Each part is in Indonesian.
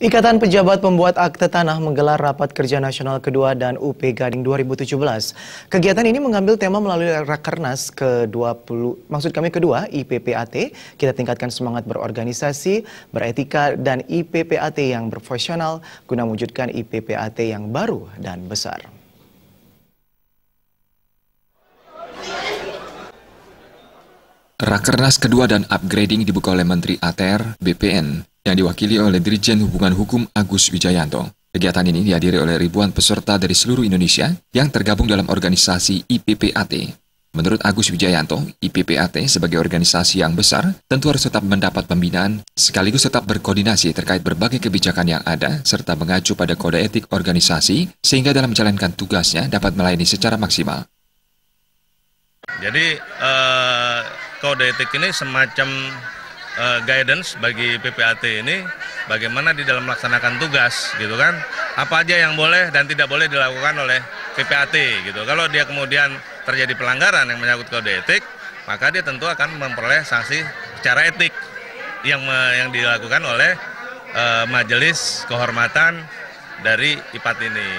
Ikatan Pejabat Pembuat Akte Tanah menggelar Rapat Kerja Nasional Kedua dan UP Gading 2017. Kegiatan ini mengambil tema melalui Rakernas kedua IPPAT. Kita tingkatkan semangat berorganisasi, beretika, dan IPPAT yang profesional guna mewujudkan IPPAT yang baru dan besar. Rakernas kedua dan upgrading dibuka oleh Menteri ATR BPN yang diwakili oleh Dirjen Hubungan Hukum Agus Wijayanto. Kegiatan ini dihadiri oleh ribuan peserta dari seluruh Indonesia yang tergabung dalam organisasi IPPAT. Menurut Agus Wijayanto, IPPAT sebagai organisasi yang besar tentu harus tetap mendapat pembinaan sekaligus tetap berkoordinasi terkait berbagai kebijakan yang ada serta mengacu pada kode etik organisasi sehingga dalam menjalankan tugasnya dapat melayani secara maksimal. Jadi kode etik ini semacam guidance bagi PPAT ini bagaimana di dalam melaksanakan tugas gitu kan, apa aja yang boleh dan tidak boleh dilakukan oleh PPAT gitu. Kalau dia kemudian terjadi pelanggaran yang menyangkut kode etik, maka dia tentu akan memperoleh sanksi secara etik yang dilakukan oleh majelis kehormatan dari IPAT ini.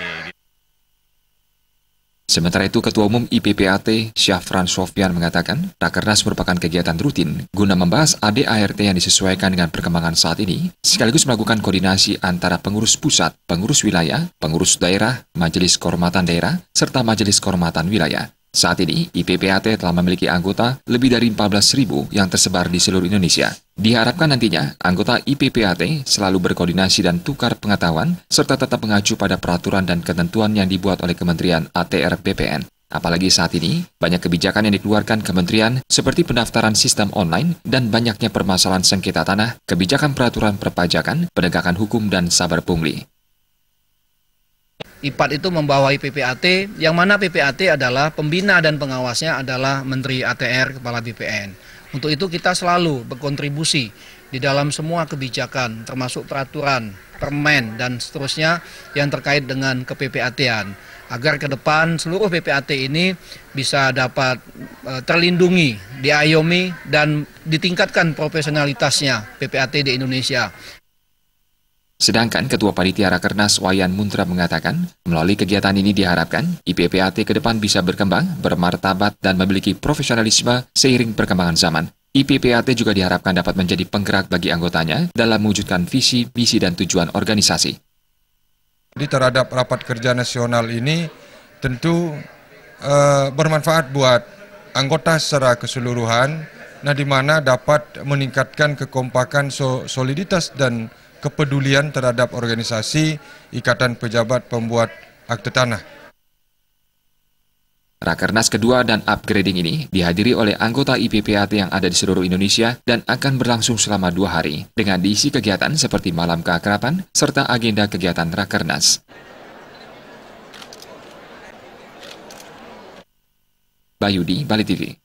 Sementara itu, Ketua Umum IPPAT, Syafran Sofyan mengatakan, Rakernas merupakan kegiatan rutin guna membahas ADART yang disesuaikan dengan perkembangan saat ini, sekaligus melakukan koordinasi antara pengurus pusat, pengurus wilayah, pengurus daerah, majelis kehormatan daerah, serta majelis kehormatan wilayah. Saat ini, IPPAT telah memiliki anggota lebih dari 14.000 yang tersebar di seluruh Indonesia. Diharapkan nantinya, anggota IPPAT selalu berkoordinasi dan tukar pengetahuan, serta tetap mengacu pada peraturan dan ketentuan yang dibuat oleh Kementerian ATR BPN. Apalagi saat ini, banyak kebijakan yang dikeluarkan kementerian seperti pendaftaran sistem online dan banyaknya permasalahan sengketa tanah, kebijakan peraturan perpajakan, penegakan hukum, dan sabar pungli. IPAT itu membawahi PPAT, yang mana PPAT adalah pembina dan pengawasnya adalah Menteri ATR Kepala BPN. Untuk itu kita selalu berkontribusi di dalam semua kebijakan, termasuk peraturan, permen, dan seterusnya yang terkait dengan ke-PPAT-an. Agar ke depan seluruh PPAT ini bisa dapat terlindungi, diayomi, dan ditingkatkan profesionalitasnya PPAT di Indonesia. Sedangkan Ketua Panitia Rakernas Wayan Muntra mengatakan, melalui kegiatan ini diharapkan IPPAT ke depan bisa berkembang, bermartabat, dan memiliki profesionalisme seiring perkembangan zaman. IPPAT juga diharapkan dapat menjadi penggerak bagi anggotanya dalam mewujudkan visi, misi, dan tujuan organisasi. Di terhadap rapat kerja nasional ini tentu bermanfaat buat anggota secara keseluruhan, di mana dapat meningkatkan kekompakan, soliditas, dan kepedulian terhadap organisasi Ikatan Pejabat Pembuat Akte Tanah. Rakernas kedua dan upgrading ini dihadiri oleh anggota IPPAT yang ada di seluruh Indonesia dan akan berlangsung selama 2 hari dengan diisi kegiatan seperti malam keakraban serta agenda kegiatan Rakernas. Bayudi, Bali TV.